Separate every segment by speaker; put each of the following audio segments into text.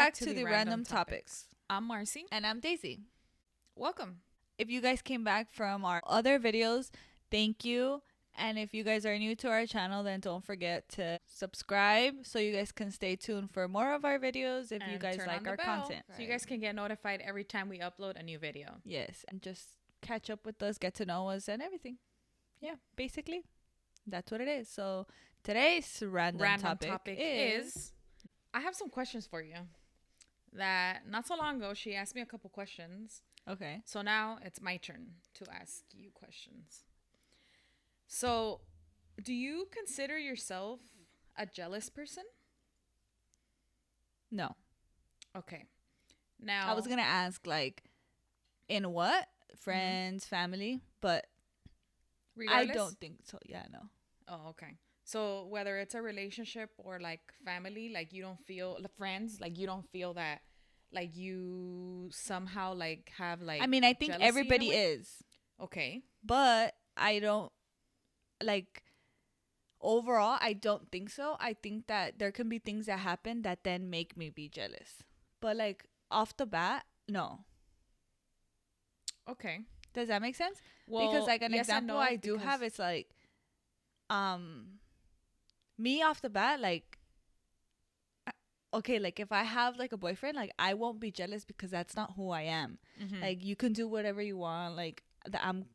Speaker 1: back to the Random Topics.
Speaker 2: I'm Marcy.
Speaker 1: And I'm Daisy.
Speaker 2: Welcome.
Speaker 1: If you guys came back from our other videos, thank you. And if you guys are new to our channel, then don't forget to subscribe so you guys can stay tuned for more of our videos if you
Speaker 2: And
Speaker 1: guys
Speaker 2: turn
Speaker 1: like
Speaker 2: on the
Speaker 1: our
Speaker 2: bell
Speaker 1: content.
Speaker 2: so you guys can get notified every time we upload a new video.
Speaker 1: Yes, and just catch up with us, get to know us, and everything. Yeah, basically, that's what it is. So today's random topic is
Speaker 2: I have some questions for you. That not so long ago, she asked me a couple questions.
Speaker 1: okay.
Speaker 2: So now it's my turn to ask you questions. So, do you consider yourself a jealous person?
Speaker 1: No,
Speaker 2: Okay. Now,
Speaker 1: I was gonna ask like in what friends, family, but
Speaker 2: regardless,
Speaker 1: I don't think so. Yeah, no.
Speaker 2: Oh, okay. So whether it's a relationship or like family, like you don't feel friends, like you don't feel that like you somehow like have like
Speaker 1: I mean, I think
Speaker 2: jealousy in a
Speaker 1: everybody
Speaker 2: way?
Speaker 1: is,
Speaker 2: Okay.
Speaker 1: but I don't like overall. I don't think so. I think that there can be things that happen that then make me be jealous, but like off the bat, no.
Speaker 2: Okay.
Speaker 1: Does that make sense?
Speaker 2: Well,
Speaker 1: Because like an
Speaker 2: yes and
Speaker 1: example
Speaker 2: no
Speaker 1: I do
Speaker 2: because
Speaker 1: have, it's like um me off the bat, like okay, like if I have like a boyfriend, like I won't be jealous because that's not who I am.
Speaker 2: Mhm.
Speaker 1: Like you can do whatever you want, like that I'm,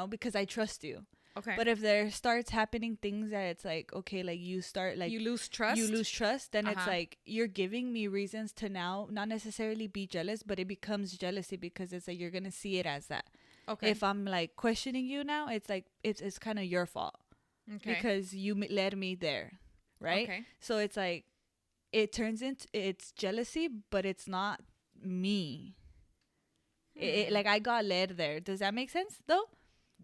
Speaker 1: because I trust you.
Speaker 2: Okay.
Speaker 1: But if there starts happening things that it's like okay, like you start like
Speaker 2: you lose trust.
Speaker 1: you lose trust, then it's
Speaker 2: Uh-huh.
Speaker 1: like you're giving me reasons to now not necessarily be jealous, but it becomes jealousy because it's like you're gonna see it as that.
Speaker 2: Okay.
Speaker 1: If I'm like questioning you now, it's like it's kind of your fault
Speaker 2: Okay.
Speaker 1: because you led me there, right?
Speaker 2: Okay.
Speaker 1: So it's like it turns into it's jealousy, but it's not me. Like I got led there. Does that make sense though?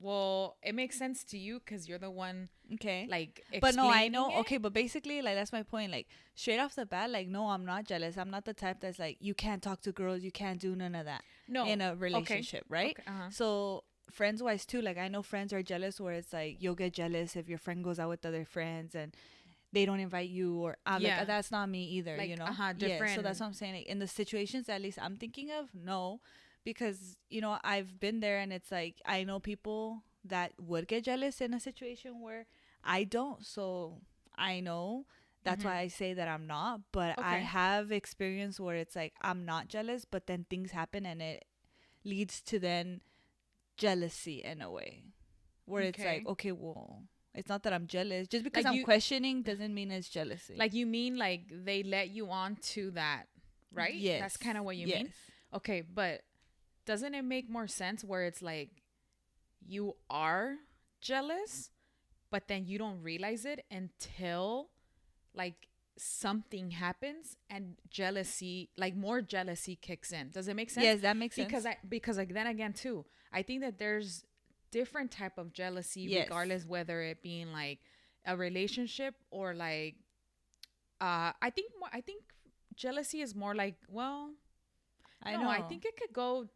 Speaker 2: Well, it makes sense to you because you're the one
Speaker 1: Okay.
Speaker 2: like
Speaker 1: But no, I
Speaker 2: explaining
Speaker 1: know.
Speaker 2: it.
Speaker 1: Okay, but basically, like that's my point. Like straight off the bat, like no, I'm not jealous. I'm not the type that's like you can't talk to girls, you can't do none of that
Speaker 2: No.
Speaker 1: in a relationship, right?
Speaker 2: Okay. Uh-huh.
Speaker 1: So friends wise too, like I know friends are jealous where it's like you'll get jealous if your friend goes out with other friends and they don't invite you or
Speaker 2: Yeah.
Speaker 1: like that's not me either,
Speaker 2: Like,
Speaker 1: you know?
Speaker 2: uh-huh,
Speaker 1: Yeah. So
Speaker 2: different.
Speaker 1: that's what I'm saying. Like, in the situations at least I'm thinking of, no, because I've been there and it's like I know people that would get jealous in a situation where I don't. So I know that's why I say that I'm not, but I
Speaker 2: Okay.
Speaker 1: have experience where it's like I'm not jealous, but then things happen and it leads to then jealousy in a way where it's
Speaker 2: Okay.
Speaker 1: like, okay, well, it's not that I'm jealous. Just because
Speaker 2: Like
Speaker 1: I'm
Speaker 2: you
Speaker 1: questioning doesn't mean it's jealousy.
Speaker 2: like you mean like they let you on to that, right?
Speaker 1: yes,
Speaker 2: That's kind of what you
Speaker 1: yes.
Speaker 2: mean. Okay, but doesn't it make more sense where it's like you are jealous, but then you don't realize it until like something happens and jealousy, like more jealousy kicks in. Does it make sense?
Speaker 1: Yes, that makes sense.
Speaker 2: Because like then again too, I think that there's different type of jealousy
Speaker 1: Yes.
Speaker 2: regardless whether it being like a relationship or like I think jealousy is more like, well,
Speaker 1: I
Speaker 2: no,
Speaker 1: know.
Speaker 2: I think it could go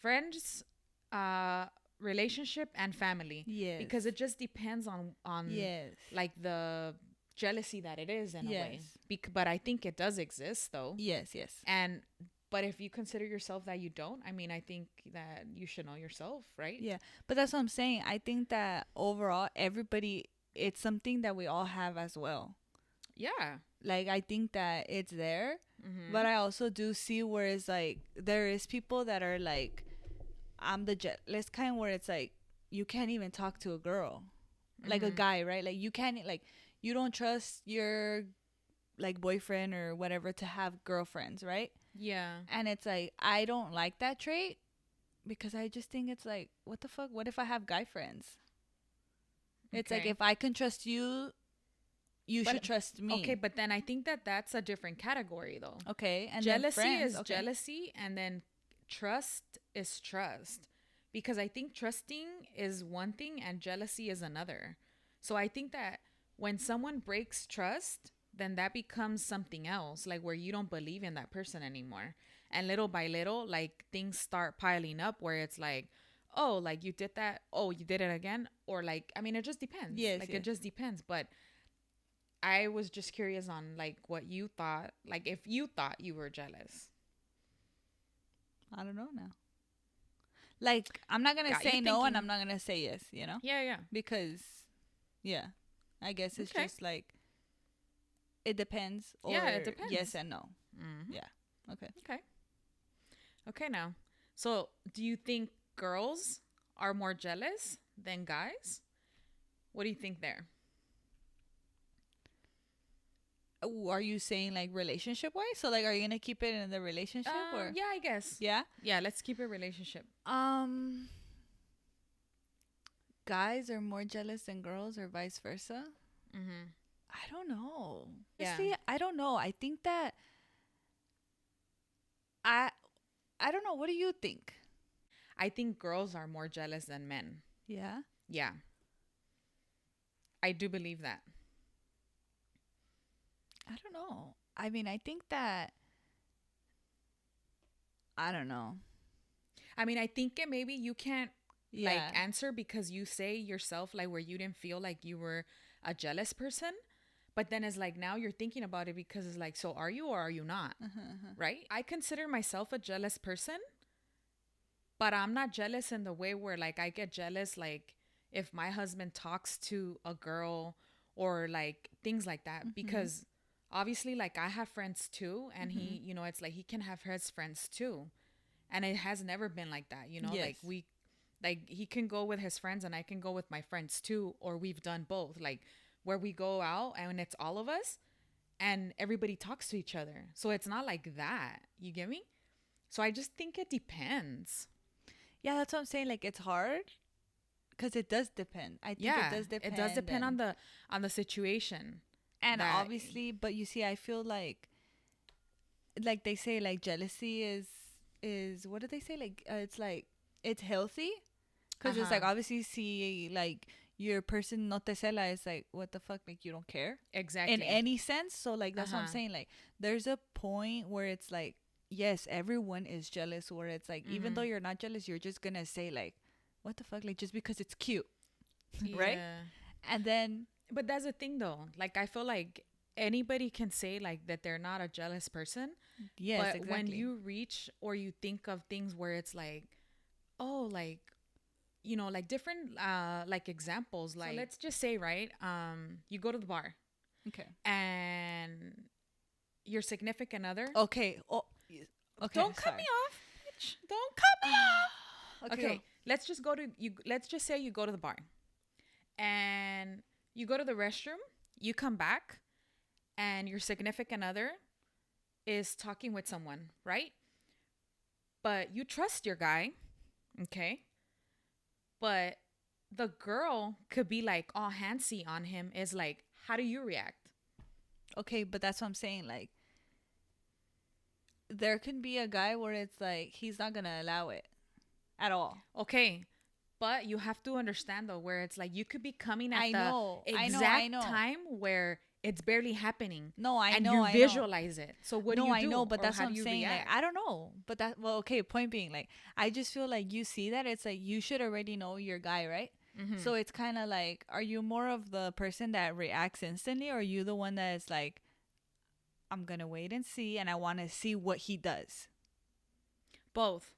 Speaker 2: friends, uh, relationship and family.
Speaker 1: Yes.
Speaker 2: Because it just depends on
Speaker 1: Yes.
Speaker 2: like the jealousy that it is in a way.
Speaker 1: Yes.
Speaker 2: But I think it does exist though.
Speaker 1: Yes, yes.
Speaker 2: And but if you consider yourself that you don't, I mean, I think that you should know yourself, right?
Speaker 1: Yeah. But that's what I'm saying. I think that overall everybody it's something that we all have as well.
Speaker 2: Yeah.
Speaker 1: Like I think that it's there,
Speaker 2: Mm-hmm.
Speaker 1: but I also do see where it's like there is people that are like I'm the jealous kind where it's like you can't even talk to a girl. Like a guy, right? Like you can't like you don't trust your like boyfriend or whatever to have girlfriends, right?
Speaker 2: Yeah.
Speaker 1: And it's like I don't like that trait because I just think it's like what the fuck? What if I have guy friends? It's like
Speaker 2: Okay.
Speaker 1: if I can trust you, you
Speaker 2: But-
Speaker 1: should trust me.
Speaker 2: Okay, but then I think that that's a different category though.
Speaker 1: Okay, and then
Speaker 2: Jealousy
Speaker 1: friends,
Speaker 2: is
Speaker 1: okay.
Speaker 2: jealousy, and then trust is trust. Because I think trusting is one thing and jealousy is another. So I think that when someone breaks trust, then that becomes something else, like where you don't believe in that person anymore. And little by little, like things start piling up where it's like, oh, like you did that. Oh, you did it again. Or like, I mean, it just depends.
Speaker 1: Yes,
Speaker 2: like
Speaker 1: yes.
Speaker 2: it just depends. But I was just curious on like what you thought, like if you thought you were jealous.
Speaker 1: I don't know now. Like, I'm not gonna
Speaker 2: Got you
Speaker 1: say no, and
Speaker 2: thinking.
Speaker 1: I'm not gonna say yes. You know,
Speaker 2: Yeah, yeah.
Speaker 1: because yeah, I guess it's
Speaker 2: Okay.
Speaker 1: just like it depends,
Speaker 2: Yeah, it
Speaker 1: or yes
Speaker 2: depends.
Speaker 1: and no.
Speaker 2: Mm-hmm.
Speaker 1: Yeah. Okay.
Speaker 2: Okay. Okay, now. So, do you think girls are more jealous than guys? What do you think there?
Speaker 1: Are you saying like relationship wise? So like, are you gonna keep it in the relationship or?
Speaker 2: Yeah, I guess.
Speaker 1: Yeah.
Speaker 2: Yeah, let's keep it relationship.
Speaker 1: Um, guys are more jealous than girls, or vice versa.
Speaker 2: Mm-hmm.
Speaker 1: I don't know.
Speaker 2: Yeah.
Speaker 1: Honestly, I don't know. I think that I I don't know. What do you think?
Speaker 2: I think girls are more jealous than men.
Speaker 1: Yeah.
Speaker 2: Yeah. I do believe that.
Speaker 1: I don't know. I mean, I think that I don't know.
Speaker 2: I mean, I think it maybe you can't like
Speaker 1: Yeah.
Speaker 2: answer because you say yourself like where you didn't feel like you were a jealous person. But then it's like now you're thinking about it because it's like, so are you or are you not? Right? I consider myself a jealous person, but I'm not jealous in the way where like I get jealous like if my husband talks to a girl or like things like that because obviously like I have friends too and he, you know, it's like he can have his friends too. And it has never been like that, you know?
Speaker 1: Yes.
Speaker 2: Like we like he can go with his friends and I can go with my friends too or we've done both. Like where we go out and it's all of us and everybody talks to each other. So it's not like that. You get me? So I just think it depends.
Speaker 1: Yeah, that's what I'm saying. Like, it's hard because it does depend. I think
Speaker 2: Yeah,
Speaker 1: it does depend.
Speaker 2: it does depend
Speaker 1: and,
Speaker 2: on the situation.
Speaker 1: and
Speaker 2: That
Speaker 1: obviously, but you see, I feel like they say, like jealousy is what do they say? Like, it's like it's healthy because it's
Speaker 2: uh-huh.
Speaker 1: like obviously see like your person no te cela is like what the fuck, like you don't care in
Speaker 2: Exactly.
Speaker 1: any sense. So like that's what I'm
Speaker 2: Uh-huh.
Speaker 1: saying. Like there's a point where it's like yes, everyone is jealous. Where it's like even though you're not jealous, you're just gonna say like what the fuck, like just because it's cute, right?
Speaker 2: Yeah.
Speaker 1: And then
Speaker 2: But that's the thing though. Like I feel like anybody can say like that they're not a jealous person,
Speaker 1: yes,
Speaker 2: but when
Speaker 1: exactly.
Speaker 2: you reach or you think of things where it's like, oh, like you know, like different like examples, like so let's just say, right? You go to the bar
Speaker 1: Okay.
Speaker 2: and your significant other.
Speaker 1: Okay. Oh, okay.
Speaker 2: Don't cut
Speaker 1: Sorry.
Speaker 2: me off, bitch. Don't cut me off.
Speaker 1: Okay.
Speaker 2: Okay, let's just go to you. Let's just say you go to the bar and you go to the restroom. You come back and your significant other is talking with someone, right? But you trust your guy, okay? But the girl could be like all handsy on him. Is like, how do you react?
Speaker 1: Okay, but that's what I'm saying. Like there can be a guy where it's like he's not gonna allow it at all.
Speaker 2: Okay, but you have to understand though, where it's like you could be coming at
Speaker 1: I
Speaker 2: the
Speaker 1: know,
Speaker 2: exact
Speaker 1: I know.
Speaker 2: time where it's barely happening.
Speaker 1: No, I
Speaker 2: and
Speaker 1: know,
Speaker 2: you
Speaker 1: I know.
Speaker 2: visualize it. So what do
Speaker 1: No,
Speaker 2: you
Speaker 1: I
Speaker 2: do?
Speaker 1: know, but
Speaker 2: Or
Speaker 1: that's
Speaker 2: how
Speaker 1: what
Speaker 2: do
Speaker 1: I'm
Speaker 2: you
Speaker 1: saying. Like
Speaker 2: react?
Speaker 1: I don't know, but that well, okay. Point being, like I just feel like you see that it's like you should already know your guy, right? So it's kind of like, are you more of the person that reacts instantly, or are you the one that is like, I'm gonna wait and see, and I want to see what he does?
Speaker 2: Both.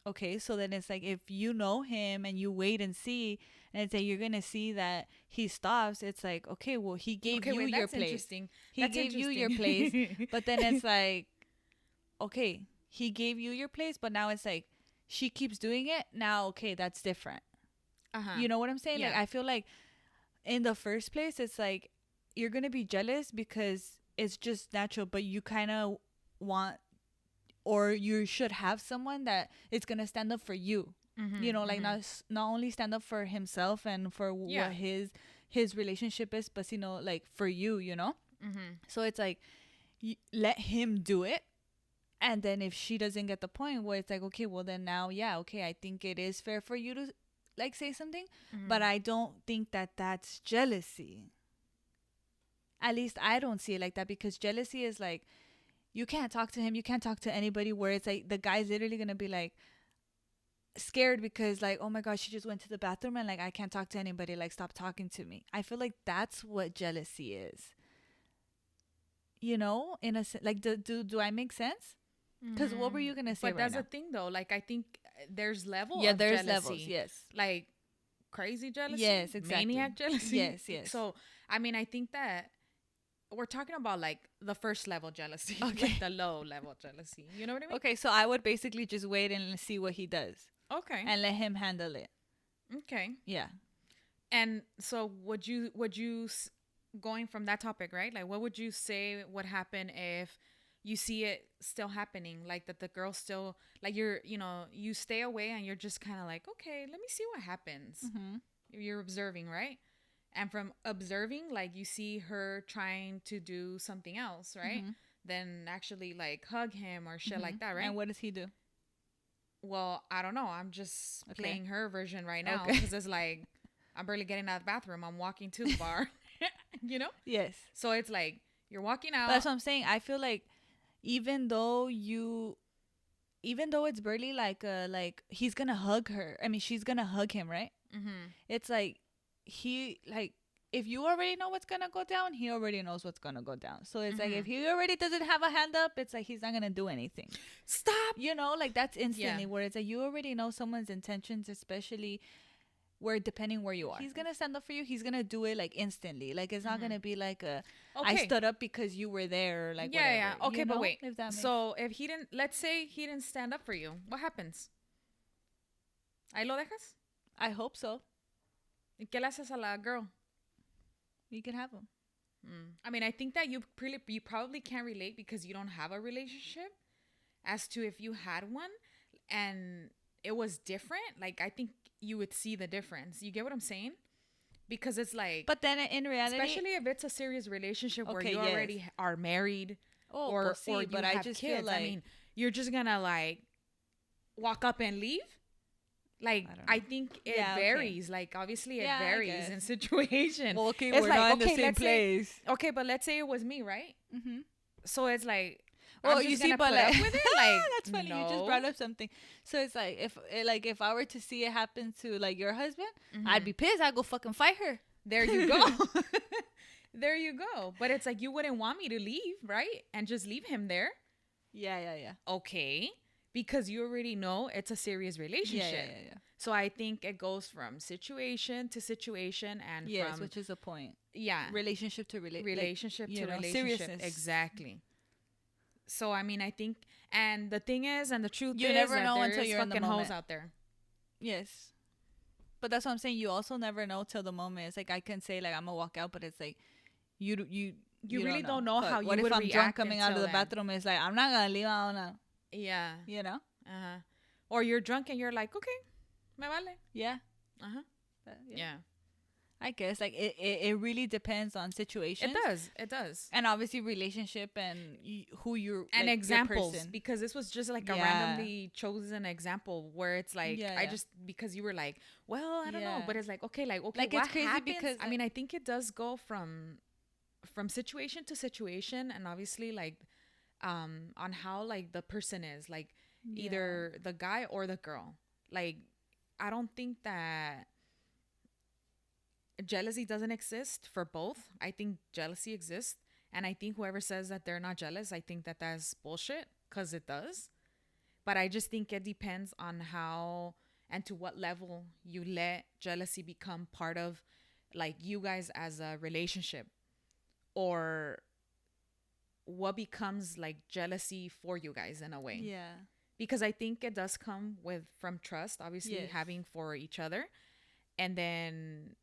Speaker 1: Okay, so then it's like if you know him and you wait and see, and it's like you're gonna see that he stops. It's like okay, well he gave
Speaker 2: Okay,
Speaker 1: you
Speaker 2: wait,
Speaker 1: your
Speaker 2: that's
Speaker 1: place.
Speaker 2: interesting.
Speaker 1: He
Speaker 2: That's
Speaker 1: gave you your place,
Speaker 2: interesting.
Speaker 1: but then it's like okay, he gave you your place, but now it's like she keeps doing it. Now okay, that's different.
Speaker 2: Uh-huh.
Speaker 1: You know what I'm saying? Like
Speaker 2: Yeah.
Speaker 1: I feel like in the first place, it's like you're gonna be jealous because it's just natural, but you kind of want or you should have someone that is gonna stand up for you. You know, like not only stand up for himself and for
Speaker 2: Yeah.
Speaker 1: what his relationship is, but you know, like for you, you know. So it's like let him do it, and then if she doesn't get the point, where it's like okay, well then now yeah, okay, I think it is fair for you to like say something, but I don't think that that's jealousy. At least I don't see it like that, because jealousy is like you can't talk to him, you can't talk to anybody, where it's like the guy's literally gonna be like scared because like oh my gosh, she just went to the bathroom and like I can't talk to anybody, like stop talking to me. I feel like that's what jealousy is. you know, in a like, do I make sense? Because what were you gonna say
Speaker 2: But
Speaker 1: right
Speaker 2: that's
Speaker 1: now?
Speaker 2: the thing, though. Like, I think there's level
Speaker 1: Yeah,
Speaker 2: of
Speaker 1: there's levels.
Speaker 2: jealousy.
Speaker 1: Yes.
Speaker 2: Like, crazy jealousy,
Speaker 1: Yes, exactly.
Speaker 2: maniac jealousy.
Speaker 1: Yes, yes.
Speaker 2: So, I mean, I think that we're talking about like the first level jealousy,
Speaker 1: Okay.
Speaker 2: like the low level jealousy. You know what I mean?
Speaker 1: Okay, so I would basically just wait and see what he does
Speaker 2: Okay.
Speaker 1: and let him handle it.
Speaker 2: Okay.
Speaker 1: Yeah.
Speaker 2: And so, going from that topic, right? Like, what would you say would happen if you see it still happening? Like, that the girl still, like, you stay away and you're just kind of like, okay, let me see what happens.
Speaker 1: Mm-hmm.
Speaker 2: You're observing, right? And from observing, like, you see her trying to do something else, right?
Speaker 1: Mm-hmm.
Speaker 2: Then actually, like, hug him or shit
Speaker 1: Mm-hmm.
Speaker 2: like that, right?
Speaker 1: And what does he do?
Speaker 2: Well, I don't know. I'm just
Speaker 1: Okay.
Speaker 2: playing her version right now
Speaker 1: Okay.
Speaker 2: because it's like I'm barely getting out of the bathroom. I'm walking to the bar, you know?
Speaker 1: Yes.
Speaker 2: So it's like you're walking out.
Speaker 1: But that's what I'm saying. I feel like even though it's barely like he's gonna hug her. I mean, she's gonna hug him, right?
Speaker 2: Mm-hmm.
Speaker 1: It's like if you already know what's gonna go down, he already knows what's gonna go down. So it's like if he already doesn't have a hand up, it's like he's not gonna do anything.
Speaker 2: Stop.
Speaker 1: You know, like that's instantly
Speaker 2: Yeah.
Speaker 1: where it's like you already know someone's intentions, especially where depending where you are. He's gonna stand up for you. He's gonna do it like instantly. Like it's not gonna be like I
Speaker 2: Okay.
Speaker 1: stood up because you were there. Or like
Speaker 2: Yeah,
Speaker 1: whatever,
Speaker 2: yeah. Okay,
Speaker 1: you
Speaker 2: but
Speaker 1: know?
Speaker 2: wait.
Speaker 1: If that makes
Speaker 2: So if he didn't, let's say he didn't stand up for you, what happens? ¿Ahí lo dejas?
Speaker 1: I hope so.
Speaker 2: ¿Y qué le haces a la girl?
Speaker 1: You can have him.
Speaker 2: I mean, I think that you probably can't relate because you don't have a relationship as to if you had one and it was different. Like, I think you would see the difference. You get what I'm saying? Because it's like,
Speaker 1: But then in reality,
Speaker 2: especially if it's a serious relationship where
Speaker 1: Okay,
Speaker 2: you
Speaker 1: yes.
Speaker 2: already are married or
Speaker 1: pues sí,
Speaker 2: you
Speaker 1: but
Speaker 2: have
Speaker 1: I just
Speaker 2: kids.
Speaker 1: feel like
Speaker 2: I mean, you're just gonna like walk up and leave. Like,
Speaker 1: I don't
Speaker 2: I
Speaker 1: know.
Speaker 2: think it
Speaker 1: Yeah, okay.
Speaker 2: varies. Like, obviously it
Speaker 1: Yeah, I
Speaker 2: varies
Speaker 1: guess.
Speaker 2: in situation.
Speaker 1: well, okay,
Speaker 2: It's
Speaker 1: we're
Speaker 2: like,
Speaker 1: not in the
Speaker 2: okay,
Speaker 1: same
Speaker 2: let's say-
Speaker 1: place.
Speaker 2: Okay, but let's say it was me, right?
Speaker 1: Mm-hmm.
Speaker 2: So it's like,
Speaker 1: Well,
Speaker 2: I'm just
Speaker 1: you see,
Speaker 2: gonna
Speaker 1: but
Speaker 2: put
Speaker 1: like,
Speaker 2: up with it. Like,
Speaker 1: that's funny. You just
Speaker 2: no.
Speaker 1: brought up something. So it's like if I were to see it happen to like your husband,
Speaker 2: Mm-hmm.
Speaker 1: I'd be pissed. I'd go fucking fight her.
Speaker 2: There you go. There you go. But it's like you wouldn't want me to leave, right? And just leave him there.
Speaker 1: Yeah, yeah, yeah.
Speaker 2: Okay. Because you already know it's a serious relationship.
Speaker 1: Yeah.
Speaker 2: So I think it goes from situation to situation and
Speaker 1: Yes,
Speaker 2: from
Speaker 1: which is a point.
Speaker 2: yeah,
Speaker 1: Relationship to
Speaker 2: relationship
Speaker 1: you
Speaker 2: to
Speaker 1: know,
Speaker 2: relationship.
Speaker 1: seriousness.
Speaker 2: Exactly. So I mean, I think, and the thing is, and the truth
Speaker 1: You
Speaker 2: is,
Speaker 1: never
Speaker 2: that
Speaker 1: know
Speaker 2: there
Speaker 1: until
Speaker 2: is
Speaker 1: you're in the
Speaker 2: fucking hoes
Speaker 1: moment.
Speaker 2: out there.
Speaker 1: Yes. But that's what I'm saying. You also never know till the moment. It's like I can say like I'm gonna walk out, but it's like you
Speaker 2: really don't know how you
Speaker 1: what if
Speaker 2: would
Speaker 1: I'm drunk
Speaker 2: react
Speaker 1: coming out of
Speaker 2: until
Speaker 1: the
Speaker 2: then.
Speaker 1: bathroom? It's like I'm not gonna leave on a,
Speaker 2: Yeah.
Speaker 1: you know.
Speaker 2: Uh-huh. Or you're drunk and you're like, okay, me vale.
Speaker 1: Yeah.
Speaker 2: Uh-huh.
Speaker 1: Yeah.
Speaker 2: Yeah.
Speaker 1: I guess like it really depends on situations.
Speaker 2: It does.
Speaker 1: And obviously relationship and who you're
Speaker 2: And
Speaker 1: like,
Speaker 2: examples,
Speaker 1: your person.
Speaker 2: because this was just like a
Speaker 1: Yeah.
Speaker 2: randomly chosen example where it's like
Speaker 1: Yeah,
Speaker 2: I
Speaker 1: yeah.
Speaker 2: just because you were like, well, I don't know,
Speaker 1: Yeah.
Speaker 2: but it's like okay,
Speaker 1: Like,
Speaker 2: what
Speaker 1: it's crazy
Speaker 2: happens?
Speaker 1: because,
Speaker 2: I mean, I think it does go from situation to situation, and obviously like on how like the person is, like either the guy or the girl. Like, I don't think that jealousy doesn't exist for both. I think jealousy exists. And I think whoever says that they're not jealous, I think that that's bullshit because it does. But I just think it depends on how and to what level you let jealousy become part of like you guys as a relationship, or what becomes like jealousy for you guys in a way.
Speaker 1: Yeah.
Speaker 2: Because I think it does come from trust, obviously,
Speaker 1: Yes.
Speaker 2: having for each other, and then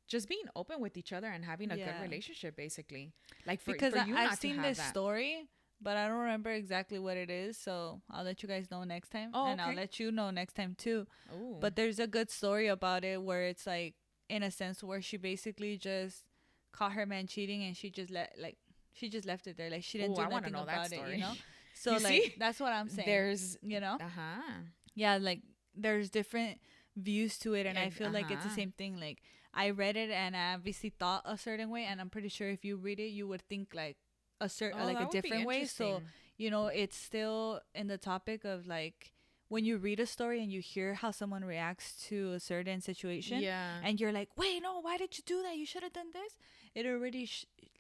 Speaker 2: just being open with each other and having a good
Speaker 1: Yeah.
Speaker 2: relationship, basically. Like for
Speaker 1: Because
Speaker 2: you
Speaker 1: I've
Speaker 2: not
Speaker 1: seen
Speaker 2: to have
Speaker 1: this
Speaker 2: that.
Speaker 1: story, but I don't remember exactly what it is. So I'll let you guys know next time,
Speaker 2: Oh,
Speaker 1: and I'll
Speaker 2: okay.
Speaker 1: let you know next time too.
Speaker 2: Ooh.
Speaker 1: But there's a good story about it where it's like in a sense where she basically just caught her man cheating and she just left it there. Like she didn't
Speaker 2: Ooh,
Speaker 1: do
Speaker 2: I wanna
Speaker 1: nothing
Speaker 2: know that
Speaker 1: about it,
Speaker 2: story.
Speaker 1: you know? So
Speaker 2: You
Speaker 1: like
Speaker 2: see?
Speaker 1: that's what I'm saying.
Speaker 2: There's
Speaker 1: you know?
Speaker 2: uh-huh.
Speaker 1: Yeah, like there's different views to it, and I
Speaker 2: Like,
Speaker 1: feel like it's the
Speaker 2: uh-huh.
Speaker 1: same thing. Like I read it and I obviously thought a certain way, and I'm pretty sure if you read it you would think like a certain
Speaker 2: Oh,
Speaker 1: like
Speaker 2: that
Speaker 1: a
Speaker 2: would be
Speaker 1: different way. So
Speaker 2: interesting.
Speaker 1: you know, it's still in the topic of like when you read a story and you hear how someone reacts to a certain situation,
Speaker 2: Yeah.
Speaker 1: and you're like, wait, no, why did you do that? You should have done this. It already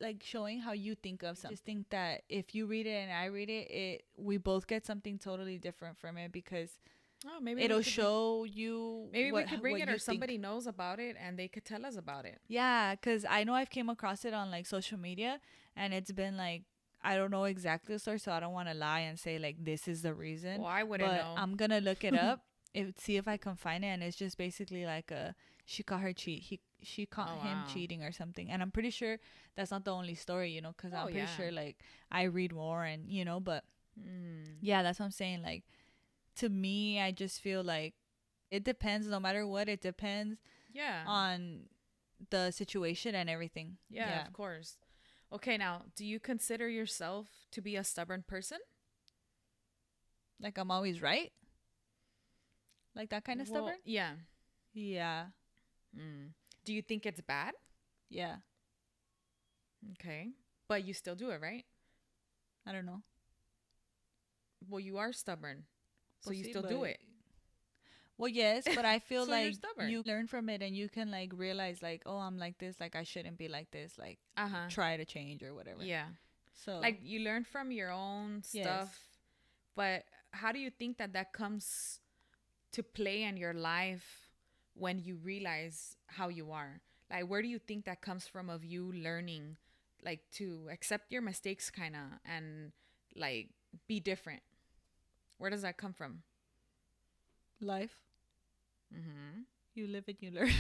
Speaker 1: like showing how you think of something. I just think that if you read it and I read it, we both get something totally different from it, because
Speaker 2: Oh, maybe
Speaker 1: it'll show you
Speaker 2: maybe we could bring
Speaker 1: what
Speaker 2: it,
Speaker 1: you
Speaker 2: or
Speaker 1: think.
Speaker 2: somebody knows about it and they could tell us about it.
Speaker 1: Yeah, because I know I've came across it on like social media, and it's been like, I don't know exactly the story, so I don't want to lie and say like this is the reason.
Speaker 2: Well, I wouldn't
Speaker 1: But
Speaker 2: know.
Speaker 1: I'm gonna look it up, see if I can find it, and it's just basically like she caught her she caught
Speaker 2: Oh,
Speaker 1: him
Speaker 2: wow.
Speaker 1: cheating or something, and I'm pretty sure that's not the only story, you know, because
Speaker 2: Oh,
Speaker 1: I'm pretty
Speaker 2: yeah.
Speaker 1: sure like I read more, and you know, but
Speaker 2: Mm.
Speaker 1: yeah, that's what I'm saying. Like, to me, I just feel like it depends. No matter what, it depends
Speaker 2: Yeah.
Speaker 1: on the situation and everything.
Speaker 2: Yeah, of course. Okay, now, do you consider yourself to be a stubborn person?
Speaker 1: Like I'm always right. Like that kind of
Speaker 2: Well,
Speaker 1: stubborn.
Speaker 2: yeah.
Speaker 1: Yeah.
Speaker 2: Mm. Do you think it's bad?
Speaker 1: Yeah.
Speaker 2: Okay. But you still do it, right?
Speaker 1: I don't know.
Speaker 2: Well, you are stubborn. So
Speaker 1: Well,
Speaker 2: you
Speaker 1: see,
Speaker 2: still do
Speaker 1: but-
Speaker 2: it.
Speaker 1: Well, yes, but I feel
Speaker 2: So you're
Speaker 1: like
Speaker 2: stubborn.
Speaker 1: you learn from it and you can like realize like, oh, I'm like this. Like I shouldn't be like this. Like
Speaker 2: Uh-huh.
Speaker 1: try to change or whatever.
Speaker 2: Yeah.
Speaker 1: So
Speaker 2: Like you learn from your own
Speaker 1: Yes.
Speaker 2: stuff. But how do you think that that comes to play in your life when you realize how you are? Like, where do you think that comes from, of you learning, like, to accept your mistakes kind of, and like be different? Where does that come from?
Speaker 1: life,
Speaker 2: Mm-hmm.
Speaker 1: you live and you learn.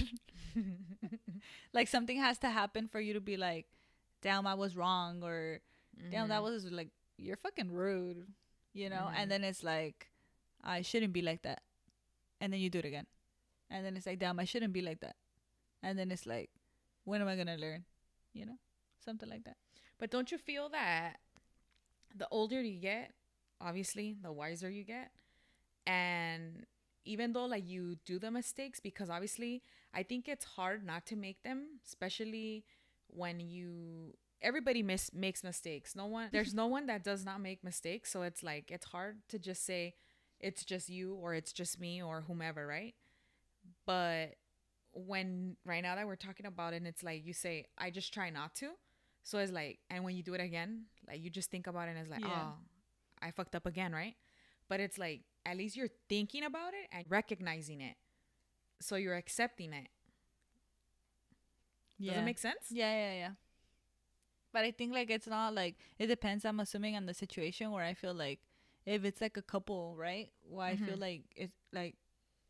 Speaker 1: Like something has to happen for you to be like, damn, I was wrong, or damn, that was like, you're fucking rude, you know?
Speaker 2: Mhm.
Speaker 1: And then it's like, I shouldn't be like that. And then you do it again. And then it's like, damn, I shouldn't be like that. And then it's like, when am I going to learn? You know? Something like that.
Speaker 2: But don't you feel that the older you get, obviously, the wiser you get? And even though like you do the mistakes, because obviously I think it's hard not to make them, especially when everybody makes mistakes. There's no one that does not make mistakes. So it's like, it's hard to just say it's just you or it's just me or whomever, right? But when right now that we're talking about it, and it's like you say, I just try not to. So it's like, and when you do it again, like you just think about it and it's like,
Speaker 1: Yeah.
Speaker 2: oh, I fucked up again, right? But it's like, at least you're thinking about it and recognizing it. So you're accepting it.
Speaker 1: Yeah.
Speaker 2: Does it make sense?
Speaker 1: Yeah. But I think like it's not like, it depends, I'm assuming, on the situation, where I feel like if it's like a couple, right? Well, I feel like it's like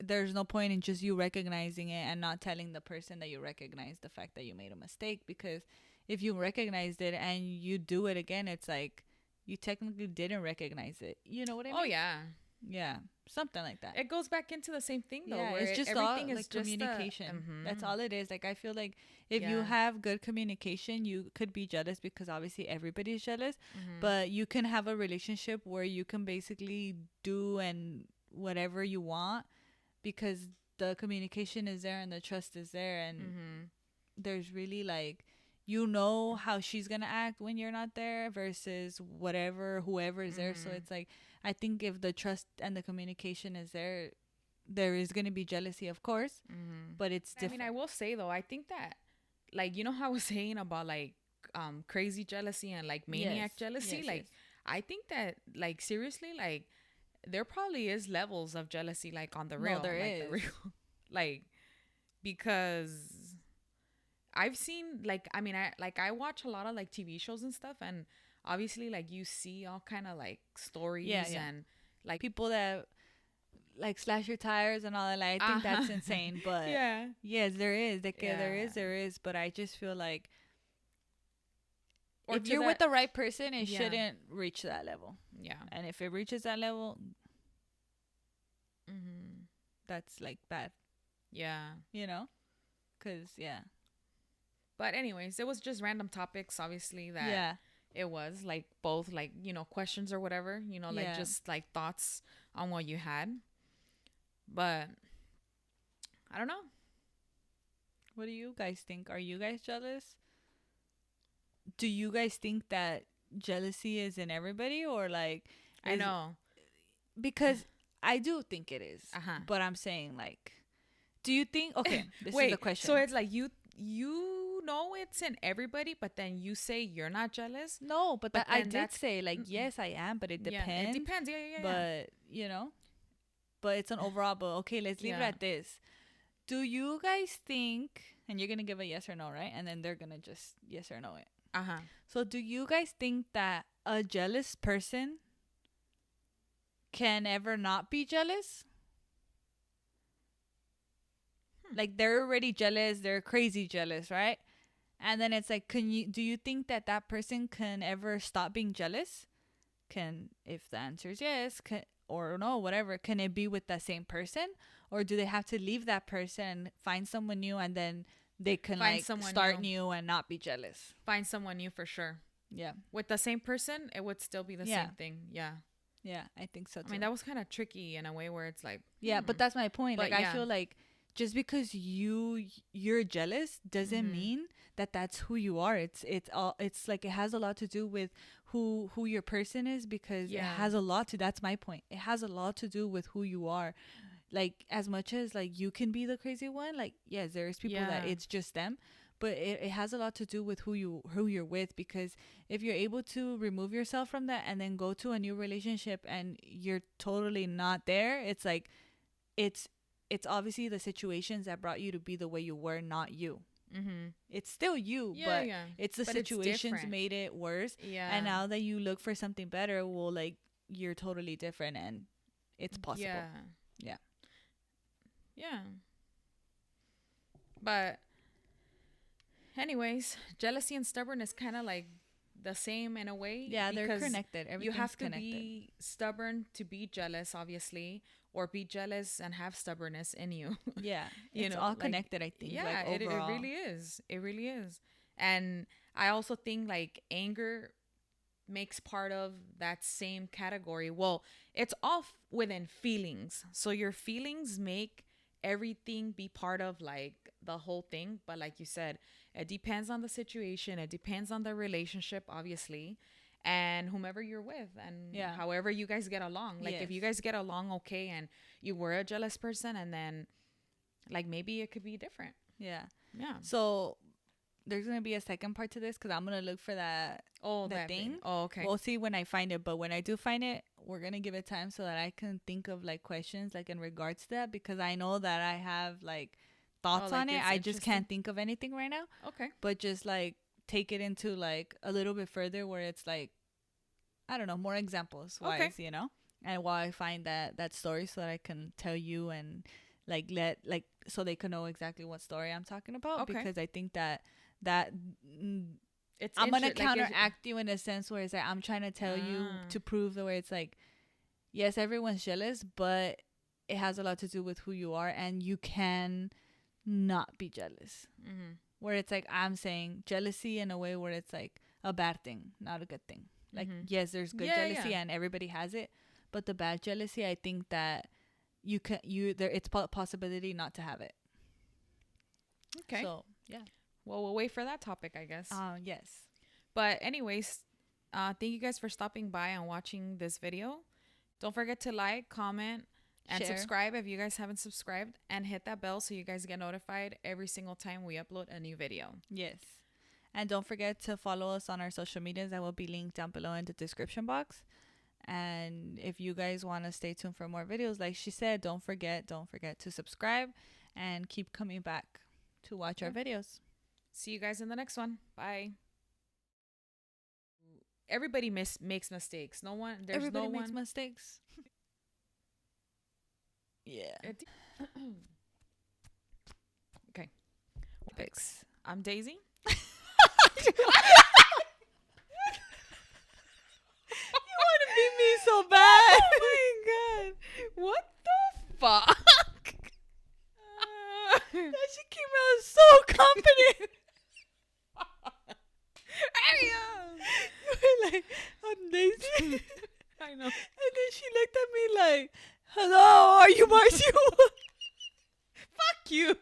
Speaker 1: there's no point in just you recognizing it and not telling the person that you recognize the fact that you made a mistake, because if you recognized it and you do it again, it's like you technically didn't recognize it. You know what I mean?
Speaker 2: Oh, yeah.
Speaker 1: Yeah, something like that.
Speaker 2: It goes back into the same thing, though.
Speaker 1: Yeah,
Speaker 2: where
Speaker 1: it's just all
Speaker 2: everything is
Speaker 1: like
Speaker 2: just
Speaker 1: communication. That's
Speaker 2: mhm.
Speaker 1: all it is. Like I feel like if you
Speaker 2: Yeah.
Speaker 1: have good communication, you could be jealous, because obviously everybody's jealous.
Speaker 2: Mhm.
Speaker 1: But you can have a relationship where you can basically do and whatever you want, because the communication is there and the trust is there, and
Speaker 2: Mhm.
Speaker 1: there's really like, you know how she's gonna act when you're not there versus whoever is there. So
Speaker 2: Mhm.
Speaker 1: it's like, I think if the trust and the communication is there, there is gonna be jealousy, of course,
Speaker 2: Mhm.
Speaker 1: but it's
Speaker 2: I
Speaker 1: different.
Speaker 2: mean, I will say though, I think that, like, you know how I was saying about like crazy jealousy and like maniac
Speaker 1: Yes,
Speaker 2: jealousy,
Speaker 1: yes,
Speaker 2: like
Speaker 1: yes.
Speaker 2: I think that, like, seriously, like there probably is levels of jealousy, like on the
Speaker 1: No,
Speaker 2: real,
Speaker 1: there
Speaker 2: like the
Speaker 1: is.
Speaker 2: real, like, because I've seen, like, I mean, I watch a lot of like TV shows and stuff, and obviously like you see all kind of like stories
Speaker 1: Yeah.
Speaker 2: and like
Speaker 1: People that like slash your tires and all that, like, I think that's
Speaker 2: Uh-huh.
Speaker 1: insane. But
Speaker 2: yeah,
Speaker 1: yes, there is. Like,
Speaker 2: Yeah.
Speaker 1: there is. But I just feel like
Speaker 2: or
Speaker 1: if
Speaker 2: to
Speaker 1: you're with
Speaker 2: that-
Speaker 1: the right person, it
Speaker 2: Yeah.
Speaker 1: shouldn't reach that level.
Speaker 2: yeah.
Speaker 1: And if it reaches that level,
Speaker 2: Mm-hmm.
Speaker 1: that's like bad,
Speaker 2: Yeah.
Speaker 1: you know? Because, yeah.
Speaker 2: But anyways, it was just random topics, obviously, that
Speaker 1: Yeah.
Speaker 2: it was like both like, questions or whatever, like
Speaker 1: Yeah.
Speaker 2: just like thoughts on what you had. But I don't know.
Speaker 1: What do you guys think? Are you guys jealous? Do you guys think that jealousy is in everybody, or like,
Speaker 2: I
Speaker 1: is-
Speaker 2: know.
Speaker 1: because I do think it is. But I'm saying, like, do you think? Okay, this is the question.
Speaker 2: So it's like you know it's in everybody, but then you say you're not jealous.
Speaker 1: No, but I did say, like, yes, I am, but it depends.
Speaker 2: Yeah, it depends. Yeah.
Speaker 1: But you know, but it's an overall. But okay, let's leave it at this. Do you guys think? And you're gonna give a yes or no, right? And then they're gonna just yes or no it. So do you guys think that a jealous person can ever not be jealous? Like, they're already jealous, they're crazy jealous, right? And then it's like, do you think that that person can ever stop being jealous? If the answer is yes, or no, whatever, can it be with that same person? Or do they have to leave that person, find someone new, and then they can start new and not be jealous?
Speaker 2: Find someone new for sure.
Speaker 1: Yeah.
Speaker 2: With the same person, it would still be the same thing. Yeah.
Speaker 1: Yeah, I think so too.
Speaker 2: I mean, that was kind of tricky in a way where it's like...
Speaker 1: Yeah, but that's my point. But like, I feel like just because you're jealous doesn't mean that that's who you are. It's like it has a lot to do with who your person is, because it has a lot to... That's my point. It has a lot to do with who you are. Like, as much as like you can be the crazy one, like, yes, there's people that it's just them, but it has a lot to do with who you're with, because if you're able to remove yourself from that and then go to a new relationship and you're totally not there, it's like it's obviously the situations that brought you to be the way you were, not you. It's still you, but it's the situations made it worse. And now that you look for something better, well, like, you're totally different and it's possible.
Speaker 2: Yeah. But anyways, jealousy and stubbornness kind of like the same in a way.
Speaker 1: Yeah, they're connected.
Speaker 2: You have to be stubborn to be jealous, obviously, or be jealous and have stubbornness in you.
Speaker 1: Yeah, it's all connected, I think.
Speaker 2: Yeah,
Speaker 1: like,
Speaker 2: it really is. It really is. And I also think like anger makes part of that same category. Well, it's all within feelings. So your feelings make everything be part of like the whole thing. But like you said, it depends on the situation. It depends on the relationship, obviously, and whomever you're with, and however you guys get along. Like, if you guys get along okay and you were a jealous person, and then like maybe it could be different. Yeah.
Speaker 1: So there's gonna be a second part to this, because I'm gonna look for that thing.
Speaker 2: Oh, okay.
Speaker 1: We'll see when I find it, but when I do find it, we're gonna give it time so that I can think of like questions like in regards to that, because I know that I have like thoughts on it. I just can't think of anything right now.
Speaker 2: Okay.
Speaker 1: But just like take it into like a little bit further, where it's like, I don't know, more examples wise, you know, and while I find that story, so that I can tell you and like so they can know exactly what story I'm talking about. Because I think that I'm gonna counteract you in a sense where it's like I'm trying to tell you to prove the way it's like, yes, everyone's jealous, but it has a lot to do with who you are, and you can not be jealous. Where it's like, I'm saying jealousy in a way where it's like a bad thing, not a good thing. Like, yes, there's good jealousy and everybody has it, but the bad jealousy, I think that it's a possibility not to have it.
Speaker 2: Okay.
Speaker 1: So yeah.
Speaker 2: Well, we'll wait for that topic, I guess.
Speaker 1: Yes.
Speaker 2: But anyways, thank you guys for stopping by and watching this video. Don't forget to like, comment, and subscribe if you guys haven't subscribed, and hit that bell so you guys get notified every single time we upload a new video.
Speaker 1: Yes. And don't forget to follow us on our social medias that will be linked down below in the description box. And if you guys want to stay tuned for more videos, like she said, don't forget to subscribe and keep coming back to watch our videos.
Speaker 2: See you guys in the next one. Bye. Everybody makes mistakes. Everybody makes
Speaker 1: mistakes. Yeah.
Speaker 2: Okay. Fix. I'm Daisy.
Speaker 1: You want to beat me so bad.
Speaker 2: Oh my god. What the fuck?
Speaker 1: That she came out so confident. You were like, I'm Daisy.
Speaker 2: I know.
Speaker 1: And then she looked at me like, hello, are you Marcio?
Speaker 2: Fuck you.